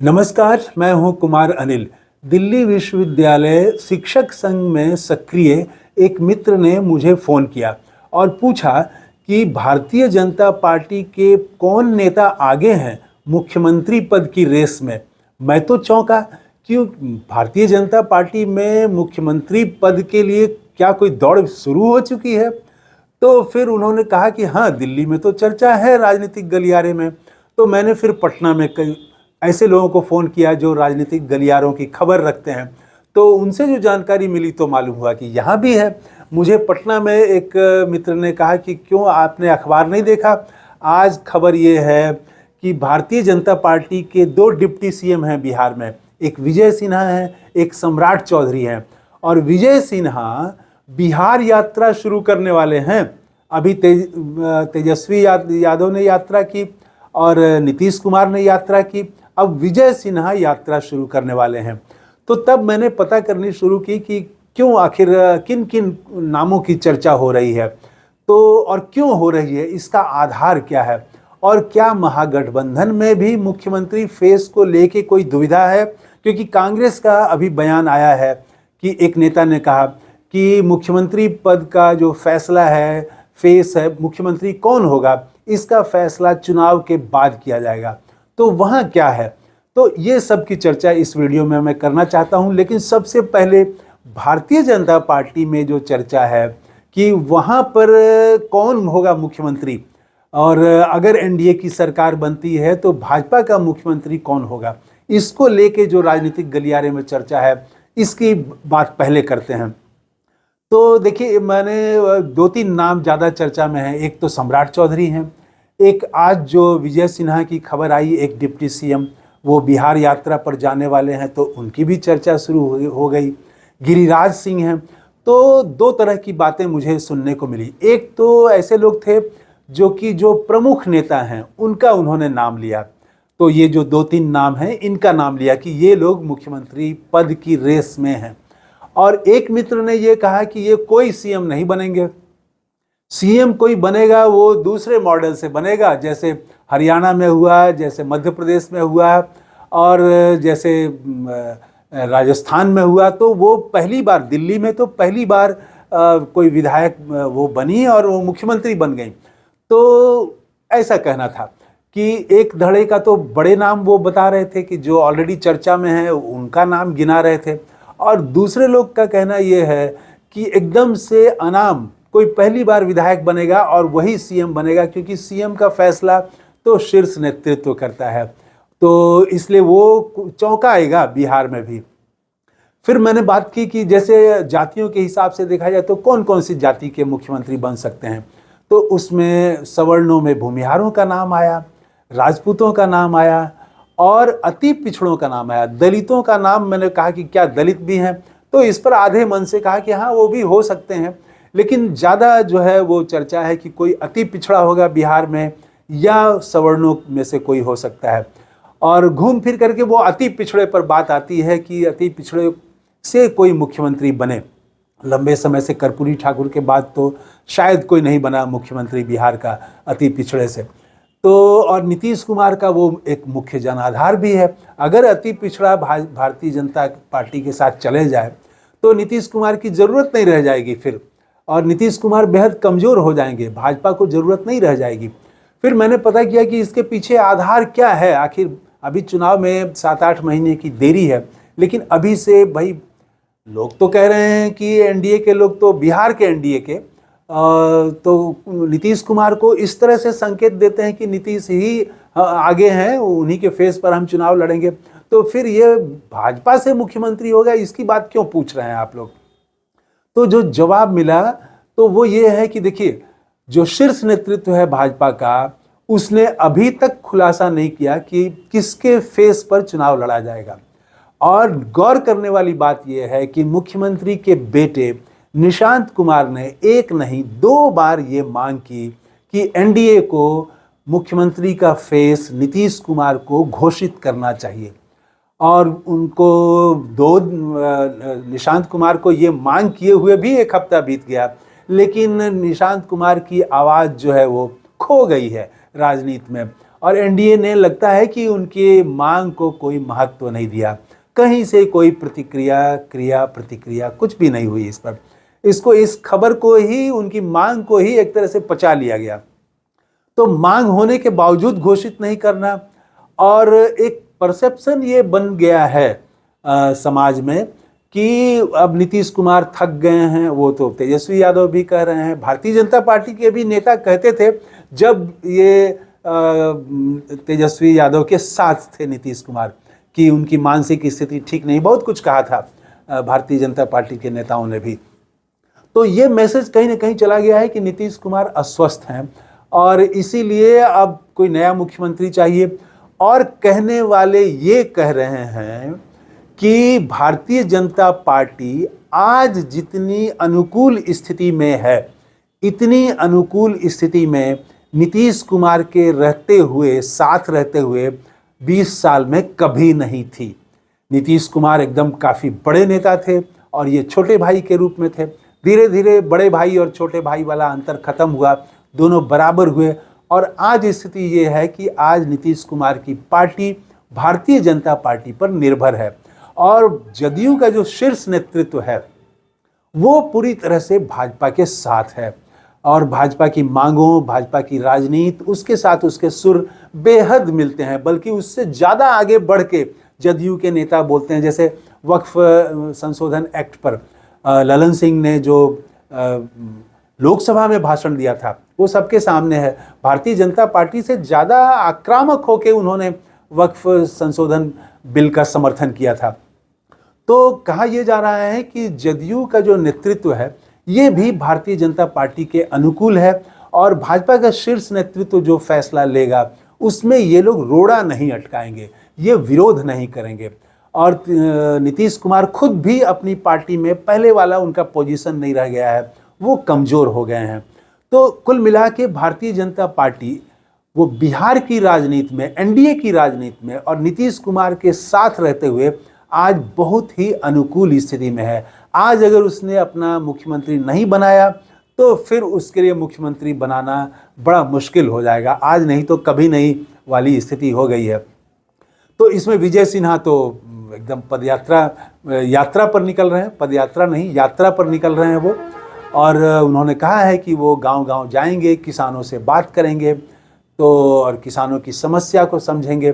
नमस्कार, मैं हूं कुमार अनिल। दिल्ली विश्वविद्यालय शिक्षक संघ में सक्रिय एक मित्र ने मुझे फ़ोन किया और पूछा कि भारतीय जनता पार्टी के कौन नेता आगे हैं मुख्यमंत्री पद की रेस में। मैं तो चौंका। क्यों, भारतीय जनता पार्टी में मुख्यमंत्री पद के लिए क्या कोई दौड़ शुरू हो चुकी है? तो फिर उन्होंने कहा कि हाँ, दिल्ली में तो चर्चा है राजनीतिक गलियारे में। तो मैंने फिर पटना में कई ऐसे लोगों को फ़ोन किया जो राजनीतिक गलियारों की खबर रखते हैं। तो उनसे जो जानकारी मिली तो मालूम हुआ कि यहाँ भी है। मुझे पटना में एक मित्र ने कहा कि क्यों आपने अखबार नहीं देखा? आज खबर ये है कि भारतीय जनता पार्टी के 2 डिप्टी सीएम हैं बिहार में। एक विजय सिन्हा हैं, एक सम्राट चौधरी हैं। और विजय सिन्हा बिहार यात्रा शुरू करने वाले हैं। अभी तेजस्वी यादव ने यात्रा की और नीतीश कुमार ने यात्रा की। अब विजय सिन्हा यात्रा शुरू करने वाले हैं। तो तब मैंने पता करनी शुरू की कि क्यों, आखिर किन किन नामों की चर्चा हो रही है, तो और क्यों हो रही है, इसका आधार क्या है, और क्या महागठबंधन में भी मुख्यमंत्री फेस को लेके कोई दुविधा है? क्योंकि कांग्रेस का अभी बयान आया है कि एक नेता ने कहा कि मुख्यमंत्री पद का जो फैसला है, फेस है, मुख्यमंत्री कौन होगा, इसका फैसला चुनाव के बाद किया जाएगा। तो वहाँ क्या है? तो ये सब की चर्चा इस वीडियो में मैं करना चाहता हूँ। लेकिन सबसे पहले भारतीय जनता पार्टी में जो चर्चा है कि वहाँ पर कौन होगा मुख्यमंत्री, और अगर एनडीए की सरकार बनती है तो भाजपा का मुख्यमंत्री कौन होगा, इसको लेके जो राजनीतिक गलियारे में चर्चा है, इसकी बात पहले करते हैं। तो देखिए, मैंने 2-3 नाम ज़्यादा चर्चा में हैं। एक तो सम्राट चौधरी हैं, एक आज जो विजय सिन्हा की खबर आई, एक डिप्टी सीएम, वो बिहार यात्रा पर जाने वाले हैं, तो उनकी भी चर्चा शुरू हो गई। गिरिराज सिंह हैं। तो 2 तरह की बातें मुझे सुनने को मिली। एक तो ऐसे लोग थे जो प्रमुख नेता हैं, उनका उन्होंने नाम लिया। तो ये जो 2-3 नाम हैं, इनका नाम लिया कि ये लोग मुख्यमंत्री पद की रेस में हैं। और एक मित्र ने ये कहा कि ये कोई सीएम नहीं बनेंगे। सीएम कोई बनेगा वो दूसरे मॉडल से बनेगा, जैसे हरियाणा में हुआ, जैसे मध्य प्रदेश में हुआ, और जैसे राजस्थान में हुआ। तो वो पहली बार, दिल्ली में तो पहली बार कोई विधायक वो बनी और वो मुख्यमंत्री बन गई। तो ऐसा कहना था कि एक धड़े का तो बड़े नाम वो बता रहे थे कि जो ऑलरेडी चर्चा में है, उनका नाम गिना रहे थे। और दूसरे लोग का कहना ये है कि एकदम से अनाम कोई पहली बार विधायक बनेगा और वही सीएम बनेगा, क्योंकि सीएम का फैसला तो शीर्ष नेतृत्व करता है। तो इसलिए वो चौंकाएगा बिहार में भी। फिर मैंने बात की कि जैसे जातियों के हिसाब से देखा जाए तो कौन कौन सी जाति के मुख्यमंत्री बन सकते हैं। तो उसमें सवर्णों में भूमिहारों का नाम आया, राजपूतों का नाम आया, और अति पिछड़ों का नाम आया। दलितों का नाम मैंने कहा कि क्या दलित भी हैं? तो इस पर आधे मन से कहा कि हाँ, वो भी हो सकते हैं। लेकिन ज़्यादा जो है वो चर्चा है कि कोई अति पिछड़ा होगा बिहार में, या सवर्णों में से कोई हो सकता है। और घूम फिर करके वो अति पिछड़े पर बात आती है कि अति पिछड़े से कोई मुख्यमंत्री बने। लंबे समय से कर्पूरी ठाकुर के बाद तो शायद कोई नहीं बना मुख्यमंत्री बिहार का अति पिछड़े से। तो और नीतीश कुमार का वो एक मुख्य जनाधार भी है। अगर अति पिछड़ा भारतीय जनता पार्टी के साथ चले जाए तो नीतीश कुमार की ज़रूरत नहीं रह जाएगी फिर, और नीतीश कुमार बेहद कमज़ोर हो जाएंगे, भाजपा को ज़रूरत नहीं रह जाएगी। फिर मैंने पता किया कि इसके पीछे आधार क्या है। आखिर अभी चुनाव में 7-8 महीने की देरी है, लेकिन अभी से भाई लोग तो कह रहे हैं कि एनडीए के लोग, तो बिहार के एनडीए के तो नीतीश कुमार को इस तरह से संकेत देते हैं कि नीतीश ही आगे हैं, उन्हीं के फेस पर हम चुनाव लड़ेंगे। तो फिर ये भाजपा से मुख्यमंत्री होगा, इसकी बात क्यों पूछ रहे हैं आप लोग? तो जो जवाब मिला तो वो ये है कि देखिए, जो शीर्ष नेतृत्व है भाजपा का, उसने अभी तक खुलासा नहीं किया कि किसके फेस पर चुनाव लड़ा जाएगा। और गौर करने वाली बात यह है कि मुख्यमंत्री के बेटे निशांत कुमार ने एक नहीं 2 बार ये मांग की कि एनडीए को मुख्यमंत्री का फेस नीतीश कुमार को घोषित करना चाहिए। और उनको निशांत कुमार को ये मांग किए हुए भी 1 हफ्ता बीत गया, लेकिन निशांत कुमार की आवाज़ जो है वो खो गई है राजनीति में। और एनडीए ने लगता है कि उनकी मांग को कोई महत्व नहीं दिया। कहीं से कोई प्रतिक्रिया कुछ भी नहीं हुई इस पर। इस खबर को ही, उनकी मांग को ही एक तरह से पचा लिया गया। तो मांग होने के बावजूद घोषित नहीं करना, और एक परसेप्शन ये बन गया है समाज में कि अब नीतीश कुमार थक गए हैं। वो तो तेजस्वी यादव भी कह रहे हैं, भारतीय जनता पार्टी के भी नेता कहते थे जब ये तेजस्वी यादव के साथ थे नीतीश कुमार, कि उनकी मानसिक स्थिति ठीक नहीं, बहुत कुछ कहा था भारतीय जनता पार्टी के नेताओं ने भी। तो ये मैसेज कहीं ना कहीं चला गया है कि नीतीश कुमार अस्वस्थ हैं और इसीलिए अब कोई नया मुख्यमंत्री चाहिए। और कहने वाले ये कह रहे हैं कि भारतीय जनता पार्टी आज जितनी अनुकूल स्थिति में है, इतनी अनुकूल स्थिति में नीतीश कुमार के साथ रहते हुए 20 साल में कभी नहीं थी। नीतीश कुमार एकदम काफ़ी बड़े नेता थे और ये छोटे भाई के रूप में थे। धीरे धीरे बड़े भाई और छोटे भाई वाला अंतर खत्म हुआ, दोनों बराबर हुए। और आज स्थिति ये है कि आज नीतीश कुमार की पार्टी भारतीय जनता पार्टी पर निर्भर है और जदयू का जो शीर्ष नेतृत्व है वो पूरी तरह से भाजपा के साथ है और भाजपा की मांगों, भाजपा की राजनीति, उसके साथ उसके सुर बेहद मिलते हैं। बल्कि उससे ज़्यादा आगे बढ़ के जदयू के नेता बोलते हैं। जैसे वक्फ संशोधन एक्ट पर ललन सिंह ने जो लोकसभा में भाषण दिया था वो सबके सामने है। भारतीय जनता पार्टी से ज़्यादा आक्रामक होकर उन्होंने वक्फ संशोधन बिल का समर्थन किया था। तो कहा यह जा रहा है कि जदयू का जो नेतृत्व है ये भी भारतीय जनता पार्टी के अनुकूल है और भाजपा का शीर्ष नेतृत्व जो फैसला लेगा उसमें ये लोग रोड़ा नहीं अटकाएंगे, ये विरोध नहीं करेंगे। और नीतीश कुमार खुद भी अपनी पार्टी में पहले वाला उनका पोजीशन नहीं रह गया है, वो कमज़ोर हो गए हैं। तो कुल मिला के भारतीय जनता पार्टी वो बिहार की राजनीति में, एनडीए की राजनीति में और नीतीश कुमार के साथ रहते हुए आज बहुत ही अनुकूल स्थिति में है। आज अगर उसने अपना मुख्यमंत्री नहीं बनाया तो फिर उसके लिए मुख्यमंत्री बनाना बड़ा मुश्किल हो जाएगा। आज नहीं तो कभी नहीं वाली स्थिति हो गई है। तो इसमें विजय सिन्हा तो एकदम यात्रा पर निकल रहे हैं, पदयात्रा नहीं यात्रा पर निकल रहे हैं वो। और उन्होंने कहा है कि वो गांव-गांव जाएंगे, किसानों से बात करेंगे तो और किसानों की समस्या को समझेंगे।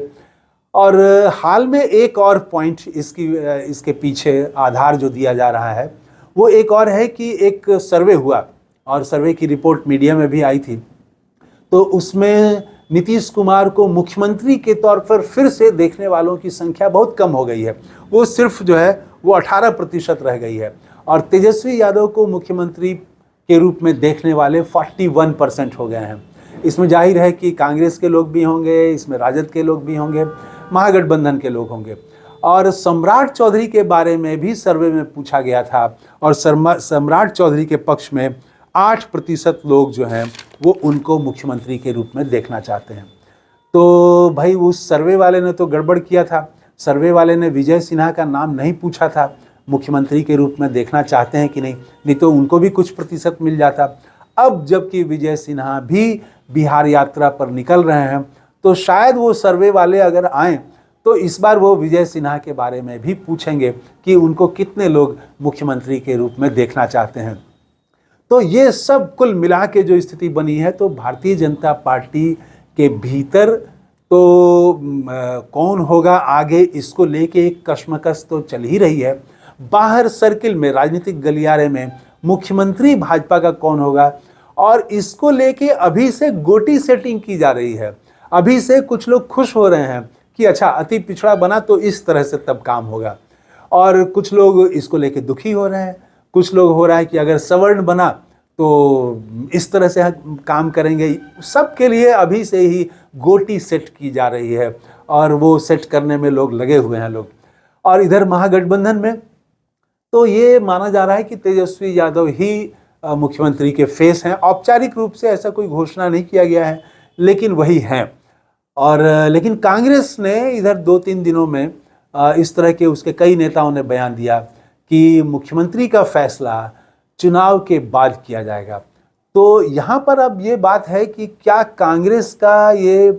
और हाल में एक और पॉइंट इसके पीछे आधार जो दिया जा रहा है वो एक और है कि एक सर्वे हुआ और सर्वे की रिपोर्ट मीडिया में भी आई थी। तो उसमें नीतीश कुमार को मुख्यमंत्री के तौर पर फिर से देखने वालों की संख्या बहुत कम हो गई है। वो सिर्फ जो है वो 18% रह गई है और तेजस्वी यादव को मुख्यमंत्री के रूप में देखने वाले 41% हो गए हैं। इसमें जाहिर है कि कांग्रेस के लोग भी होंगे, इसमें राजद के लोग भी होंगे, महागठबंधन के लोग होंगे। और सम्राट चौधरी के बारे में भी सर्वे में पूछा गया था और सम्राट चौधरी के पक्ष में 8% लोग जो हैं वो उनको मुख्यमंत्री के रूप में देखना चाहते हैं। तो भाई उस सर्वे वाले ने तो गड़बड़ किया था। सर्वे वाले ने विजय सिन्हा का नाम नहीं पूछा था, मुख्यमंत्री के रूप में देखना चाहते हैं कि नहीं, नहीं तो उनको भी कुछ प्रतिशत मिल जाता। अब जबकि विजय सिन्हा भी बिहार यात्रा पर निकल रहे हैं तो शायद वो सर्वे वाले अगर आएँ तो इस बार वो विजय सिन्हा के बारे में भी पूछेंगे कि उनको कितने लोग मुख्यमंत्री के रूप में देखना चाहते हैं। तो ये सब कुल मिला के जो स्थिति बनी है तो भारतीय जनता पार्टी के भीतर तो कौन होगा आगे, इसको लेके एक कश्मकश तो चल ही रही है। बाहर सर्किल में, राजनीतिक गलियारे में मुख्यमंत्री भाजपा का कौन होगा और इसको लेके अभी से गोटी सेटिंग की जा रही है। अभी से कुछ लोग खुश हो रहे हैं कि अच्छा अति पिछड़ा बना तो इस तरह से तब काम होगा, और कुछ लोग इसको लेके दुखी हो रहे हैं। कुछ लोग हो रहा है कि अगर सवर्ण बना तो इस तरह से काम करेंगे। सबके लिए अभी से ही गोटी सेट की जा रही है और वो सेट करने में लोग लगे हुए हैं लोग। और इधर महागठबंधन में तो ये माना जा रहा है कि तेजस्वी यादव ही मुख्यमंत्री के फेस हैं। औपचारिक रूप से ऐसा कोई घोषणा नहीं किया गया है लेकिन वही हैं। और लेकिन कांग्रेस ने इधर 2-3 दिनों में इस तरह के उसके कई नेताओं ने बयान दिया कि मुख्यमंत्री का फैसला चुनाव के बाद किया जाएगा। तो यहाँ पर अब ये बात है कि क्या कांग्रेस का ये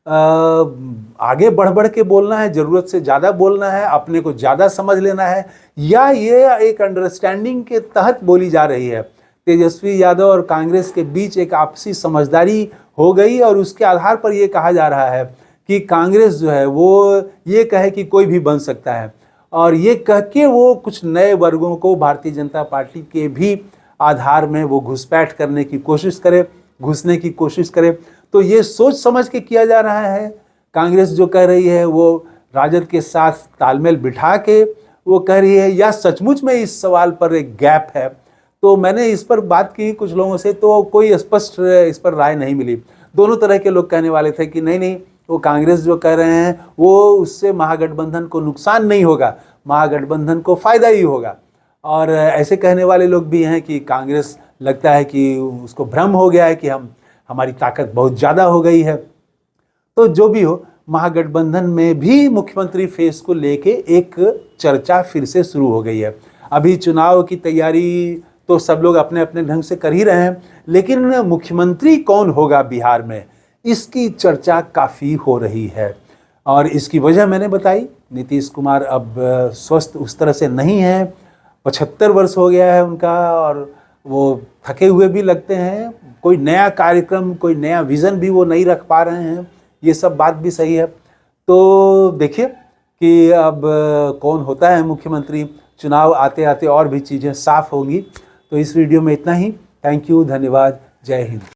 आगे बढ़ बढ़ के बोलना है, ज़रूरत से ज़्यादा बोलना है, अपने को ज़्यादा समझ लेना है, या ये एक अंडरस्टैंडिंग के तहत बोली जा रही है? तेजस्वी यादव और कांग्रेस के बीच एक आपसी समझदारी हो गई और उसके आधार पर ये कहा जा रहा है कि कांग्रेस जो है वो ये कहे कि कोई भी बन सकता है, और ये कह के वो कुछ नए वर्गों को भारतीय जनता पार्टी के भी आधार में वो घुसपैठ करने की कोशिश करे, घुसने की कोशिश करे। तो ये सोच समझ के किया जा रहा है। कांग्रेस जो कह रही है वो राजद के साथ तालमेल बिठा के वो कह रही है, या सचमुच में इस सवाल पर एक गैप है? तो मैंने इस पर बात की कुछ लोगों से, तो कोई स्पष्ट इस पर राय नहीं मिली। दोनों तरह के लोग कहने वाले थे कि नहीं नहीं, वो कांग्रेस जो कह रहे हैं वो उससे महागठबंधन को नुकसान नहीं होगा, महागठबंधन को फायदा ही होगा। और ऐसे कहने वाले लोग भी हैं कि कांग्रेस लगता है कि उसको भ्रम हो गया है कि हमारी ताकत बहुत ज़्यादा हो गई है। तो जो भी हो, महागठबंधन में भी मुख्यमंत्री फेस को लेके एक चर्चा फिर से शुरू हो गई है। अभी चुनाव की तैयारी तो सब लोग अपने अपने ढंग से कर ही रहे हैं, लेकिन मुख्यमंत्री कौन होगा बिहार में, इसकी चर्चा काफ़ी हो रही है। और इसकी वजह मैंने बताई, नीतीश कुमार अब स्वस्थ उस तरह से नहीं है, 75 वर्ष हो गया है उनका, और वो थके हुए भी लगते हैं। कोई नया कार्यक्रम, कोई नया विज़न भी वो नहीं रख पा रहे हैं, ये सब बात भी सही है। तो देखिए कि अब कौन होता है मुख्यमंत्री। चुनाव आते आते और भी चीज़ें साफ होंगी। तो इस वीडियो में इतना ही। थैंक यू, धन्यवाद, जय हिंद।